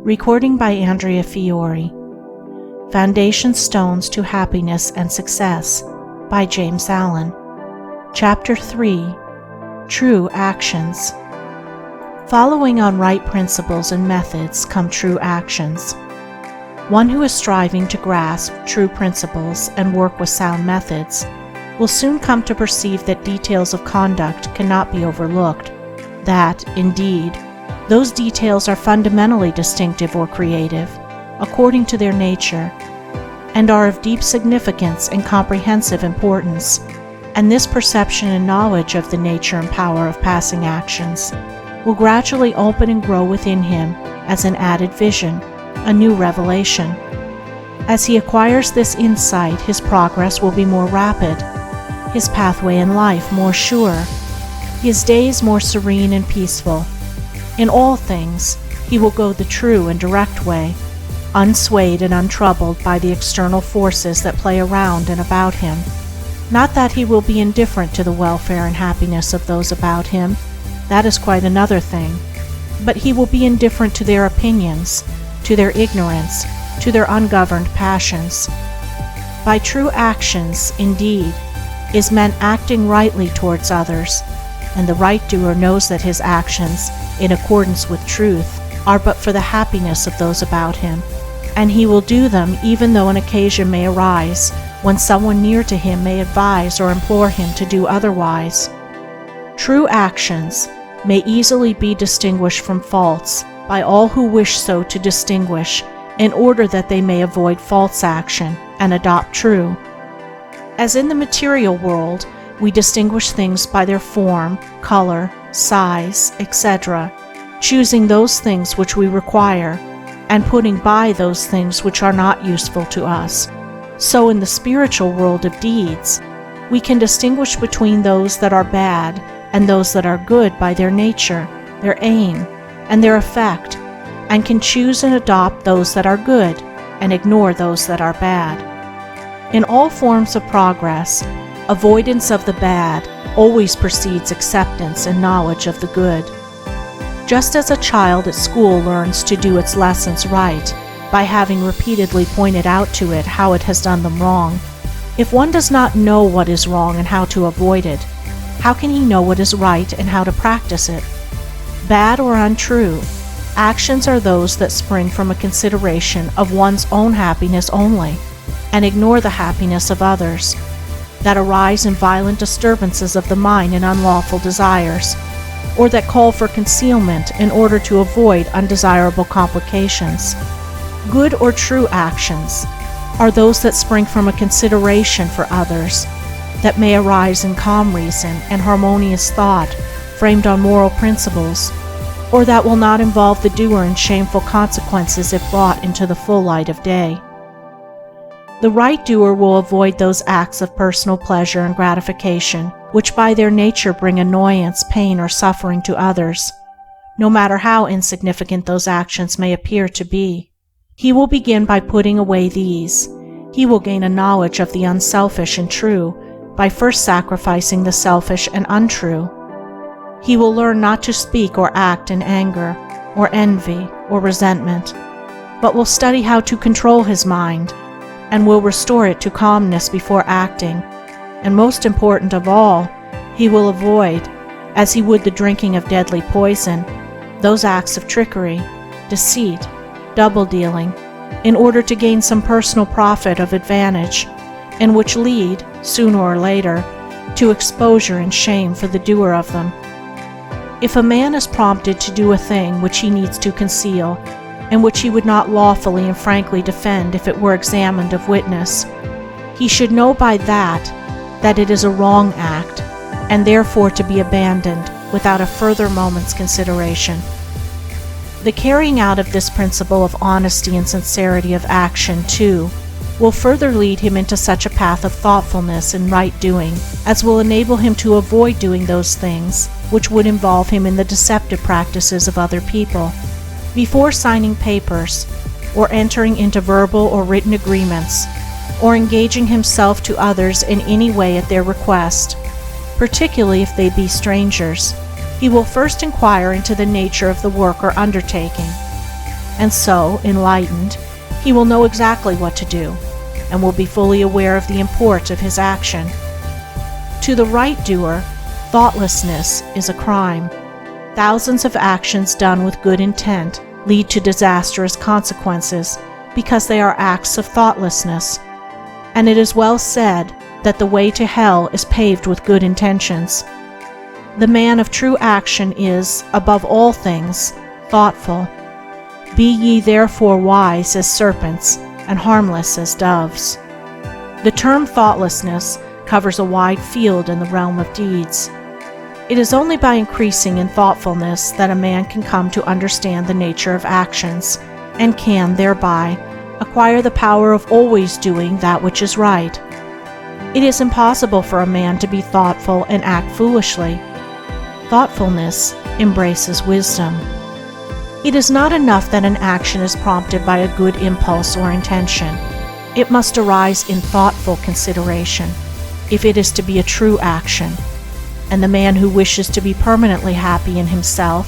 Recording by Andrea Fiore. Foundation Stones to Happiness and Success by James Allen. Chapter 3. True Actions. Following on right principles and methods come true actions. One who is striving to grasp true principles and work with sound methods will soon come to perceive that details of conduct cannot be overlooked, that, indeed, those details are fundamentally distinctive or creative, according to their nature, and are of deep significance and comprehensive importance, and this perception and knowledge of the nature and power of passing actions will gradually open and grow within him as an added vision, a new revelation. As he acquires this insight, his progress will be more rapid, his pathway in life more sure, his days more serene and peaceful. In all things, he will go the true and direct way, unswayed and untroubled by the external forces that play around and about him. Not that he will be indifferent to the welfare and happiness of those about him, that is quite another thing, but he will be indifferent to their opinions, to their ignorance, to their ungoverned passions. By true actions, indeed, is meant acting rightly towards others, and the right doer knows that his actions, in accordance with truth, are but for the happiness of those about him, and he will do them even though an occasion may arise when someone near to him may advise or implore him to do otherwise. True actions may easily be distinguished from false by all who wish so to distinguish, in order that they may avoid false action and adopt true. As in the material world, we distinguish things by their form, color, size, etc., choosing those things which we require, and putting by those things which are not useful to us. So in the spiritual world of deeds, we can distinguish between those that are bad and those that are good by their nature, their aim, and their effect, and can choose and adopt those that are good and ignore those that are bad. In all forms of progress, avoidance of the bad always precedes acceptance and knowledge of the good. Just as a child at school learns to do its lessons right by having repeatedly pointed out to it how it has done them wrong, if one does not know what is wrong and how to avoid it, how can he know what is right and how to practice it? Bad or untrue, actions are those that spring from a consideration of one's own happiness only, and ignore the happiness of others, that arise in violent disturbances of the mind and unlawful desires, or that call for concealment in order to avoid undesirable complications. Good or true actions are those that spring from a consideration for others, that may arise in calm reason and harmonious thought framed on moral principles, or that will not involve the doer in shameful consequences if brought into the full light of day. The right doer will avoid those acts of personal pleasure and gratification which by their nature bring annoyance, pain, or suffering to others, no matter how insignificant those actions may appear to be. He will begin by putting away these. He will gain a knowledge of the unselfish and true by first sacrificing the selfish and untrue. He will learn not to speak or act in anger, or envy, or resentment, but will study how to control his mind, and will restore it to calmness before acting, and most important of all, he will avoid, as he would the drinking of deadly poison, those acts of trickery, deceit, double-dealing, in order to gain some personal profit of advantage, and which lead, sooner or later, to exposure and shame for the doer of them. If a man is prompted to do a thing which he needs to conceal, and which he would not lawfully and frankly defend if it were examined of witness, he should know by that it is a wrong act, and therefore to be abandoned without a further moment's consideration. The carrying out of this principle of honesty and sincerity of action, too, will further lead him into such a path of thoughtfulness and right doing as will enable him to avoid doing those things which would involve him in the deceptive practices of other people. Before signing papers, or entering into verbal or written agreements, or engaging himself to others in any way at their request, particularly if they be strangers, he will first inquire into the nature of the work or undertaking. and so, enlightened, he will know exactly what to do, and will be fully aware of the import of his action. To the right doer, thoughtlessness is a crime. Thousands of actions done with good intent lead to disastrous consequences because they are acts of thoughtlessness. And it is well said that the way to hell is paved with good intentions. The man of true action is, above all things, thoughtful. Be ye therefore wise as serpents, and harmless as doves. The term thoughtlessness covers a wide field in the realm of deeds. It is only by increasing in thoughtfulness that a man can come to understand the nature of actions, and can, thereby, acquire the power of always doing that which is right. It is impossible for a man to be thoughtful and act foolishly. Thoughtfulness embraces wisdom. It is not enough that an action is prompted by a good impulse or intention. It must arise in thoughtful consideration, if it is to be a true action. And the man who wishes to be permanently happy in himself,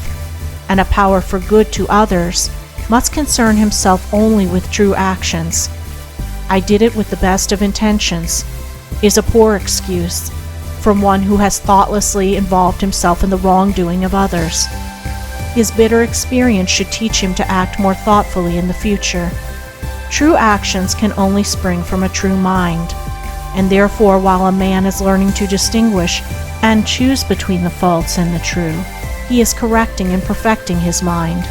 and a power for good to others, must concern himself only with true actions. "I did it with the best of intentions" is a poor excuse from one who has thoughtlessly involved himself in the wrongdoing of others. His bitter experience should teach him to act more thoughtfully in the future. True actions can only spring from a true mind, and therefore while a man is learning to distinguish and choose between the false and the true, he is correcting and perfecting his mind,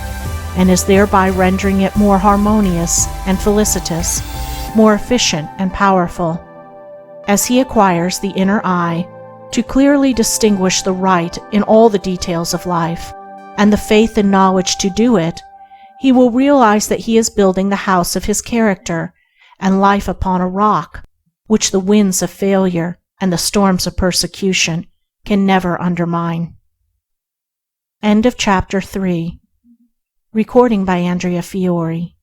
and is thereby rendering it more harmonious and felicitous, more efficient and powerful. As he acquires the inner eye to clearly distinguish the right in all the details of life, and the faith and knowledge to do it, he will realize that he is building the house of his character and life upon a rock, which the winds of failure and the storms of persecution can never undermine. End of Chapter 3. Recording by Andrea Fiore.